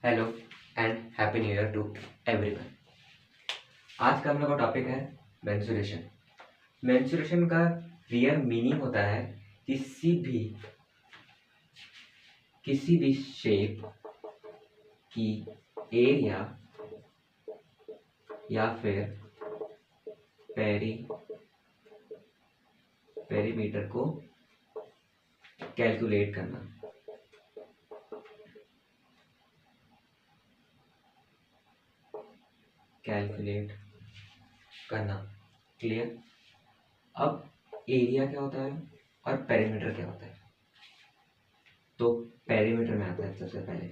Hello and happy new year to everyone. आज का हम लोग का टॉपिक है मेंस्ट्रुएशन। मेंस्ट्रुएशन का रियल मीनिंग होता है किसी भी शेप की एरिया या फिर पेरीमीटर को कैलकुलेट करना। क्लियर। अब एरिया क्या होता है और पेरीमीटर क्या होता है, तो पेरीमीटर में आता है। सबसे पहले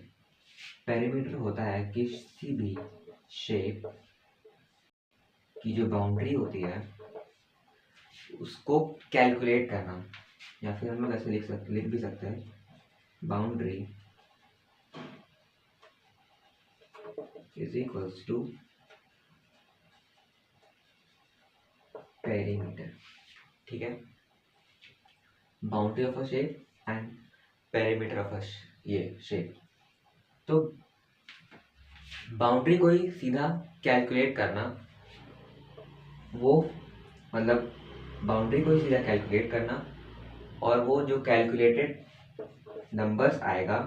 पेरीमीटर होता है किसी भी शेप की जो बाउंड्री होती है उसको कैलकुलेट करना, या फिर हम लोग ऐसे लिख भी सकते हैं, boundary is equals to perimeter. ठीक है, boundary of a shape and perimeter of a shape. तो बाउंड्री को ही सीधा कैलकुलेट करना, वो मतलब बाउंड्री को ही सीधा कैलकुलेट करना, और वो जो कैलकुलेटेड नंबर्स आएगा,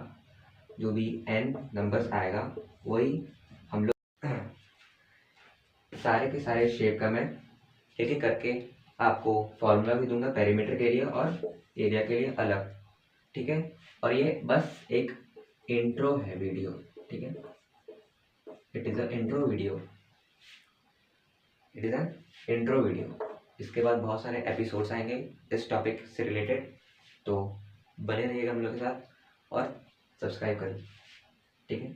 जो भी n नंबर्स आएगा, वही हम लोग सारे के सारे शेप का मैं एक एक करके आपको फॉर्मूला भी दूंगा पेरीमीटर के लिए और एरिया के लिए अलग। ठीक है, और ये बस एक इंट्रो है वीडियो। ठीक है, it is a intro video. इसके बाद बहुत सारे एपिसोड्स आएंगे इस टॉपिक से रिलेटेड, तो बने रहिएगा हम लोग के साथ और सब्सक्राइब करें। ठीक है,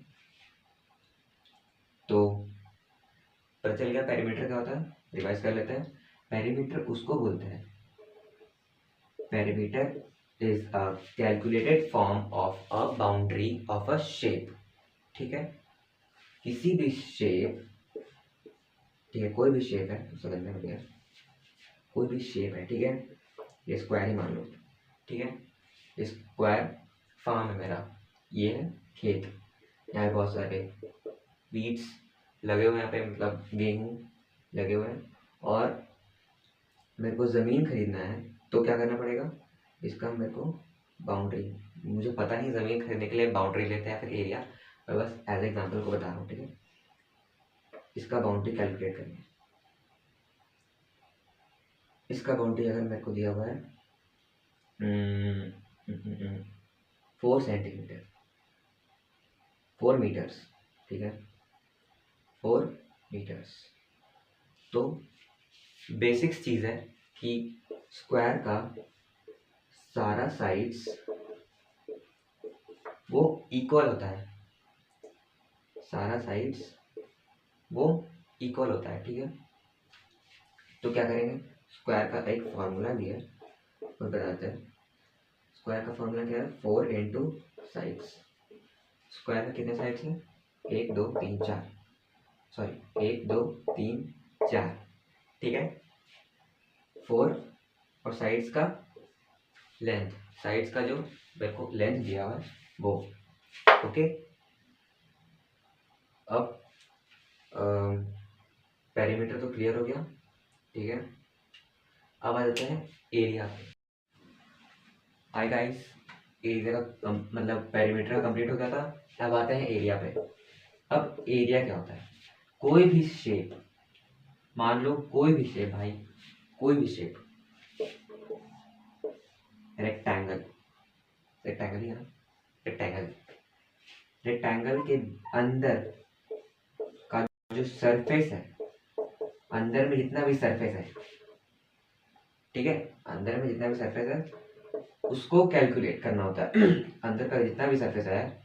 तो पता चल गया पेरीमीटर क्या होता है। रिवाइज कर लेते हैं। पेरीमीटर उसको बोलते हैं, perimeter is a calculated form of a boundary of a shape. ठीक है, किसी भी शेप, ठीक है, कोई भी शेप है, तो समझ में हो गया, कोई भी शेप है। ठीक है, ये स्क्वायर ही मान लो। ठीक है, स्क्वायर फार्म है मेरा, ये है खेत, यहाँ बहुत सारे वीड्स लगे हुए हैं, यहाँ पे मतलब गेहूँ लगे हुए हैं, और मेरे को ज़मीन खरीदना है, तो क्या करना पड़ेगा, इसका मेरे को बाउंड्री, मुझे पता नहीं ज़मीन खरीदने के लिए बाउंड्री लेते हैं या फिर एरिया, मैं बस एज एग्जाम्पल को बता रहा हूँ। ठीक है, इसका बाउंड्री कैलकुलेट करेंगे। इसका बाउंड्री अगर मेरे को दिया हुआ है 4 सेंटीमीटर, 4 मीटर्स। ठीक है, 4 मीटर्स। तो बेसिक्स चीज़ है कि स्क्वायर का सारा साइड्स वो इक्वल होता है, सारा साइड्स वो इक्वल होता है। ठीक है, तो क्या करेंगे, स्क्वायर का एक फॉर्मूला भी है, वो बताते हैं। स्क्वायर का फॉर्मूला क्या है, 4 इंटू साइड्स। स्क्वायर में कितने साइड्स हैं, 1 2 3 4, सॉरी 1 2 3 4। ठीक है, 4 और साइड्स का लेंथ, साइड्स का जो मेरे को लेंथ दिया हुआ है वो। ओके, अब पेरीमीटर तो क्लियर हो गया। ठीक है, अब आ जाते हैं एरिया पे। हाय गाइस, एरिया का मतलब पेरीमीटर कंप्लीट हो गया था, अब आते हैं एरिया पे। अब एरिया क्या होता है, कोई भी शेप, मान लो कोई भी शेप भाई, कोई भी शेप, रेक्टेंगल, रेक्टेंगल ही है ना, रेक्टेंगल, रेक्टेंगल के अंदर का जो सरफेस है, अंदर में जितना भी सरफेस है, ठीक है, अंदर में जितना भी सरफेस है उसको कैलकुलेट करना होता है। अंदर का जितना भी सरफेस है,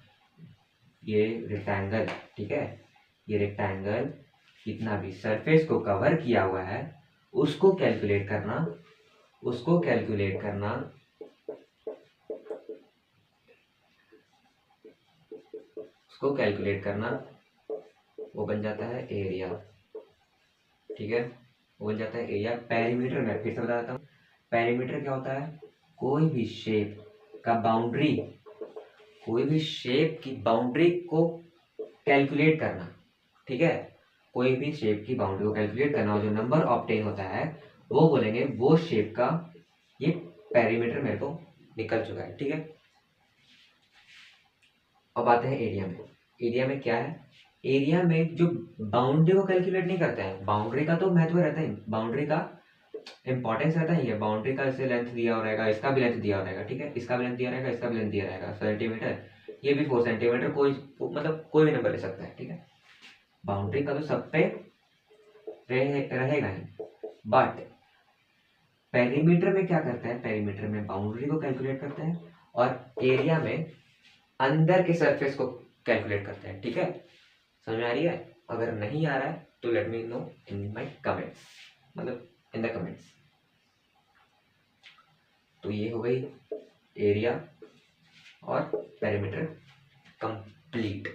ये रेक्टेंगल, ठीक है, ये रेक्टेंगल जितना भी सरफेस को कवर किया हुआ है उसको कैलकुलेट करना, उसको कैलकुलेट करना, उसको कैलकुलेट करना, वो बन जाता है एरिया। ठीक है, वो बन जाता है एरिया। पेरीमीटर में फिर से बता देता हूँ, पेरीमीटर क्या होता है, कोई भी शेप का बाउंड्री, कोई भी शेप की बाउंड्री को कैलकुलेट करना, ठीक है, कोई भी शेप की बाउंड्री को कैलकुलेट करना और जो नंबर ऑब्टेन होता है वो बोलेंगे वो शेप का ये पेरीमीटर मेरे को निकल चुका है, ठीक है। अब आते हैं एरिया में। एरिया में क्या है, एरिया में जो बाउंड्री को कैलकुलेट नहीं करते हैं, बाउंड्री का तो महत्व रहता है, बाउंड्री का इंपॉर्टेंस रहता ही है, बाउंड्री का इसे लेंथ दिया हो रहेगा, इसका भी लेंथ दिया हो रहेगा, ठीक है, इसका भी लेंथ दिया रहेगा, इसका भी लेंथ दिया रहेगा सेंटीमीटर, ये भी 4 सेंटीमीटर, कोई मतलब कोई भी नंबर ले सकता है, ठीक है। बाउंड्री का तो सब पे रहेगा ही, बट पेरीमीटर में क्या करता है, पेरीमीटर में बाउंड्री को कैलकुलेट करता है और एरिया में अंदर के सरफेस को कैलकुलेट करते हैं, ठीक है। समझ में आ रही है? अगर नहीं आ रहा है तो let me know in my comments, मतलब इन द कमेंट्स। तो ये हो गई एरिया और पेरीमीटर कंप्लीट।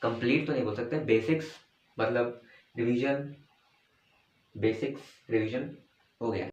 कंप्लीट तो नहीं बोल सकते, बेसिक्स मतलब रिवीजन, बेसिक्स रिवीजन हो गया।